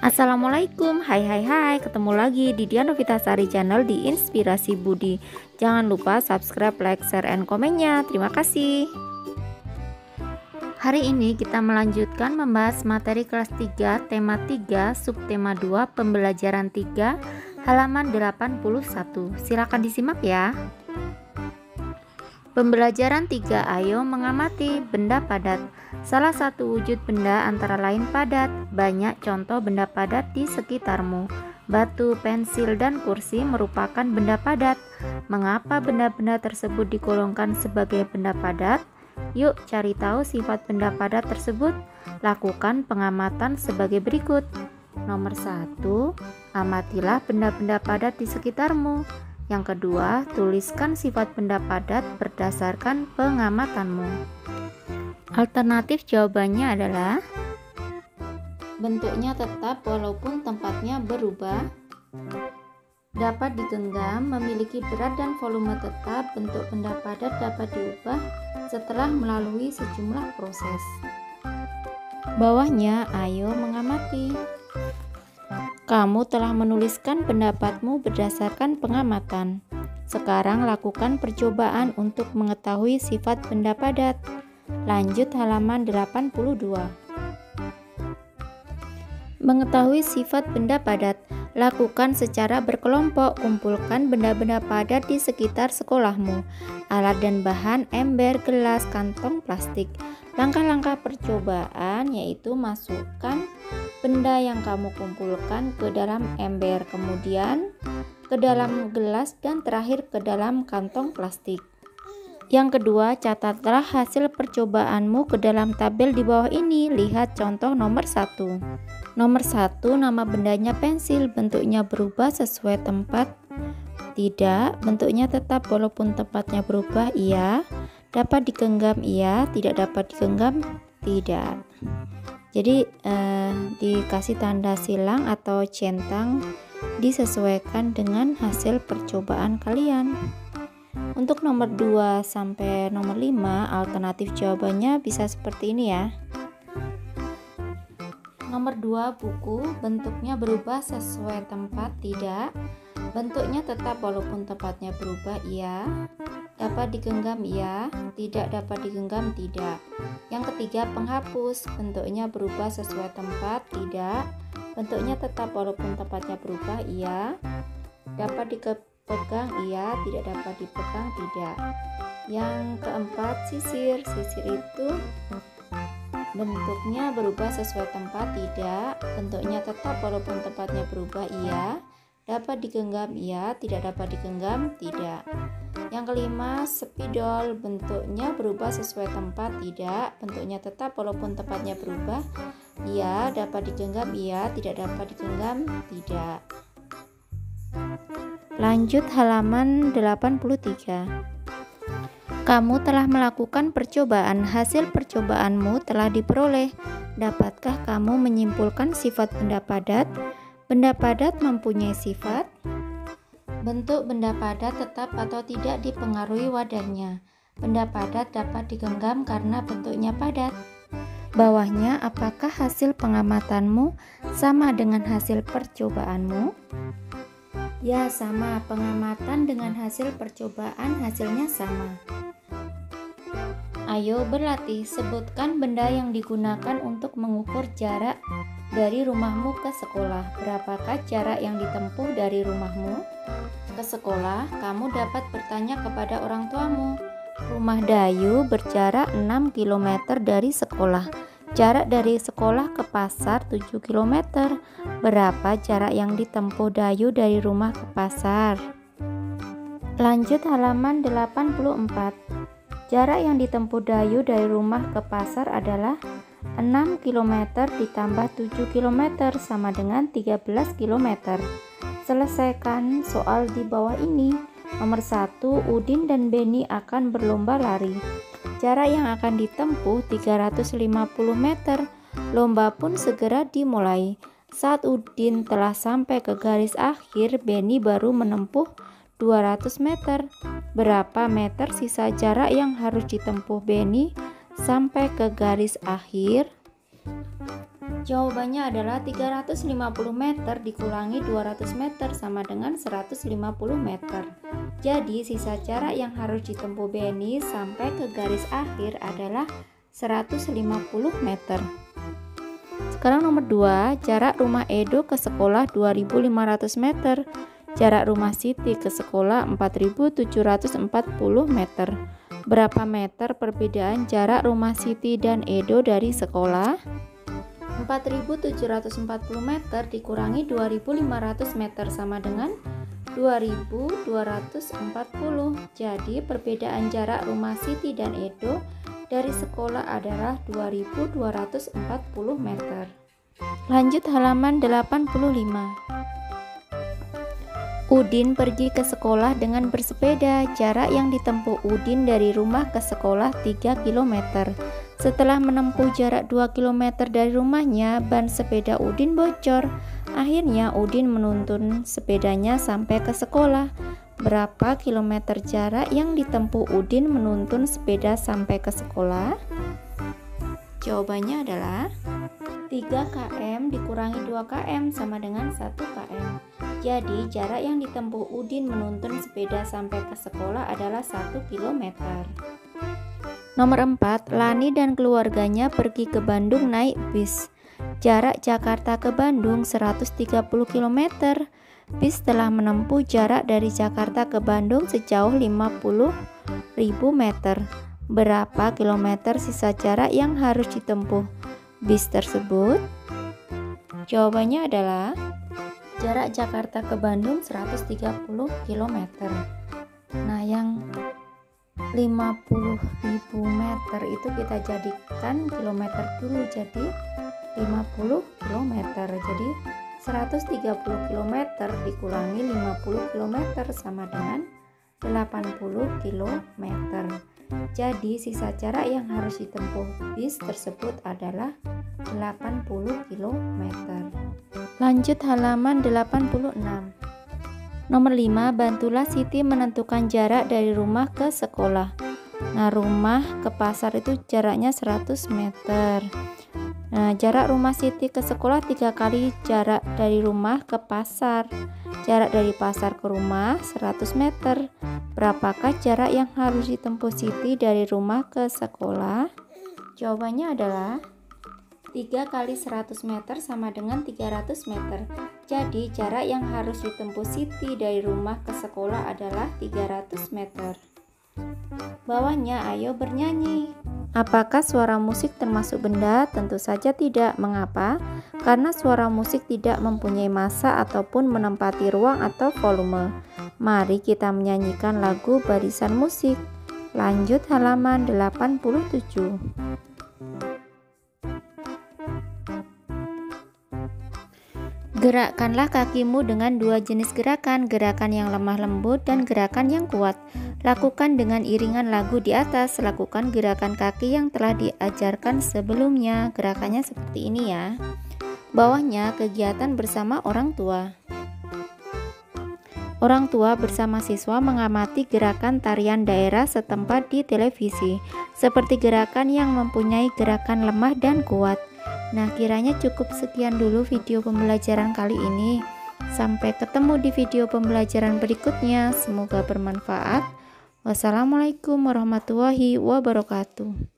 Assalamualaikum, hai, ketemu lagi di Dian Novitasari Channel di Inspirasi Budi. Jangan lupa subscribe, like, share, and komennya. Terima kasih. Hari ini kita melanjutkan membahas materi kelas 3, tema 3, subtema 2, pembelajaran 3, halaman 81. Silakan disimak ya. Pembelajaran 3, ayo mengamati benda padat. Salah satu wujud benda antara lain padat. Banyak contoh benda padat di sekitarmu. Batu, pensil, dan kursi merupakan benda padat. Mengapa benda-benda tersebut digolongkan sebagai benda padat? Yuk cari tahu sifat benda padat tersebut. Lakukan pengamatan sebagai berikut. Nomor 1, amatilah benda-benda padat di sekitarmu. Yang kedua, tuliskan sifat benda padat berdasarkan pengamatanmu. Alternatif jawabannya adalah bentuknya tetap walaupun tempatnya berubah, dapat digenggam, memiliki berat dan volume tetap. Bentuk benda padat dapat diubah setelah melalui sejumlah proses. Bawahnya, ayo mengamati. Kamu telah menuliskan pendapatmu berdasarkan pengamatan. Sekarang lakukan percobaan untuk mengetahui sifat benda padat. Lanjut halaman 82. Mengetahui sifat benda padat, lakukan secara berkelompok. Kumpulkan benda-benda padat di sekitar sekolahmu. Alat dan bahan, ember, gelas, kantong plastik. Langkah-langkah percobaan yaitu masukkan benda yang kamu kumpulkan ke dalam ember, kemudian ke dalam gelas, dan terakhir ke dalam kantong plastik. Yang kedua, catatlah hasil percobaanmu ke dalam tabel di bawah ini. Lihat contoh nomor 1. Nomor 1, nama bendanya pensil. Bentuknya berubah sesuai tempat? Tidak. Bentuknya tetap walaupun tempatnya berubah? Iya. Dapat digenggam? Iya. Tidak dapat digenggam? Tidak. Jadi dikasih tanda silang atau centang, disesuaikan dengan hasil percobaan kalian. Untuk nomor 2 sampai nomor 5, alternatif jawabannya bisa seperti ini ya. Nomor 2, buku. Bentuknya berubah sesuai tempat? Tidak. Bentuknya tetap walaupun tempatnya berubah? Iya. Dapat digenggam? Iya. Tidak dapat digenggam? Tidak. Yang ketiga, penghapus. Bentuknya berubah sesuai tempat? Tidak. Bentuknya tetap walaupun tempatnya berubah? Iya. Dapat dipegang? Iya. Tidak dapat dipegang? Tidak. Yang keempat, sisir. Sisir itu bentuknya berubah sesuai tempat? Tidak. Bentuknya tetap walaupun tempatnya berubah? Iya. Dapat digenggam? Iya. Tidak dapat digenggam? Tidak. Yang kelima, spidol. Bentuknya berubah sesuai tempat? Tidak. Bentuknya tetap walaupun tempatnya berubah? Iya. Dapat digenggam? Iya. Tidak dapat digenggam? Tidak. Lanjut halaman 83. Kamu telah melakukan percobaan. Hasil percobaanmu telah diperoleh. Dapatkah kamu menyimpulkan sifat benda padat? Benda padat mempunyai sifat. Bentuk benda padat tetap atau tidak dipengaruhi wadahnya. Benda padat dapat digenggam karena bentuknya padat. Bawahnya, apakah hasil pengamatanmu sama dengan hasil percobaanmu? Ya, sama. Pengamatan dengan hasil percobaan hasilnya sama. Ayo berlatih. Sebutkan benda yang digunakan untuk mengukur jarak dari rumahmu ke sekolah. Berapakah jarak yang ditempuh dari rumahmu ke sekolah? Kamu dapat bertanya kepada orang tuamu. Rumah Dayu berjarak 6 km dari sekolah. Jarak dari sekolah ke pasar 7 km. Berapa jarak yang ditempuh Dayu dari rumah ke pasar? Lanjut halaman 84. Jarak yang ditempuh Dayu dari rumah ke pasar adalah 6 km ditambah 7 km sama dengan 13 km. Selesaikan soal di bawah ini. Nomor 1, Udin dan Beni akan berlomba lari. Jarak yang akan ditempuh 350 meter. Lomba pun segera dimulai. Saat Udin telah sampai ke garis akhir, Beni baru menempuh 200 meter. Berapa meter sisa jarak yang harus ditempuh Beni sampai ke garis akhir? Jawabannya adalah 350 meter dikurangi 200 meter sama dengan 150 meter. Jadi sisa jarak yang harus ditempuh Benny sampai ke garis akhir adalah 150 meter. Sekarang nomor 2, jarak rumah Edo ke sekolah 2500 meter. Jarak rumah Siti ke sekolah 4740 meter. Berapa meter perbedaan jarak rumah Siti dan Edo dari sekolah? 4740 meter dikurangi 2500 meter sama dengan 2240. Jadi perbedaan jarak rumah Siti dan Edo dari sekolah adalah 2240 meter. Lanjut halaman 85. Udin pergi ke sekolah dengan bersepeda. Jarak yang ditempuh Udin dari rumah ke sekolah 3 km. Setelah menempuh jarak 2 km dari rumahnya, ban sepeda Udin bocor. Akhirnya Udin menuntun sepedanya sampai ke sekolah. Berapa kilometer jarak yang ditempuh Udin menuntun sepeda sampai ke sekolah? Jawabannya adalah 3 km dikurangi 2 km sama dengan 1 km. Jadi jarak yang ditempuh Udin menuntun sepeda sampai ke sekolah adalah 1 km. Nomor 4, Lani dan keluarganya pergi ke Bandung naik bis. Jarak Jakarta ke Bandung 130 km. Bis telah menempuh jarak dari Jakarta ke Bandung sejauh 50.000 meter. Berapa kilometer sisa jarak yang harus ditempuh bis tersebut? Jawabannya adalah jarak Jakarta ke Bandung 130 km. Nah, yang 50.000 meter itu kita jadikan kilometer dulu, jadi 50 km. Jadi 130 km dikurangi 50 km sama dengan 80 km. Jadi sisa jarak yang harus ditempuh bis tersebut adalah 80 km. Lanjut halaman 86. Nomor 5, bantulah Siti menentukan jarak dari rumah ke sekolah. Nah, rumah ke pasar itu jaraknya 100 meter. Nah, jarak rumah Siti ke sekolah 3 kali jarak dari rumah ke pasar. Jarak dari pasar ke rumah 100 meter. Berapakah jarak yang harus ditempuh Siti dari rumah ke sekolah? Jawabannya adalah 3 kali 100 meter sama dengan 300 meter. Jadi jarak yang harus ditempuh Siti dari rumah ke sekolah adalah 300 meter. Bawahnya ayo bernyanyi. Apakah suara musik termasuk benda? Tentu saja tidak. Mengapa? Karena suara musik tidak mempunyai massa ataupun menempati ruang atau volume. Mari kita menyanyikan lagu barisan musik. Lanjut halaman 87. Gerakkanlah kakimu dengan 2 jenis gerakan yang lemah lembut dan gerakan yang kuat. Lakukan dengan iringan lagu di atas. Lakukan gerakan kaki yang telah diajarkan sebelumnya. Gerakannya seperti ini ya. Bawahnya kegiatan bersama orang tua. Orang tua bersama siswa mengamati gerakan tarian daerah setempat di televisi, seperti gerakan yang mempunyai gerakan lemah dan kuat. Nah, kiranya cukup sekian dulu video pembelajaran kali ini. Sampai ketemu di video pembelajaran berikutnya. Semoga bermanfaat. Wassalamualaikum warahmatullahi wabarakatuh.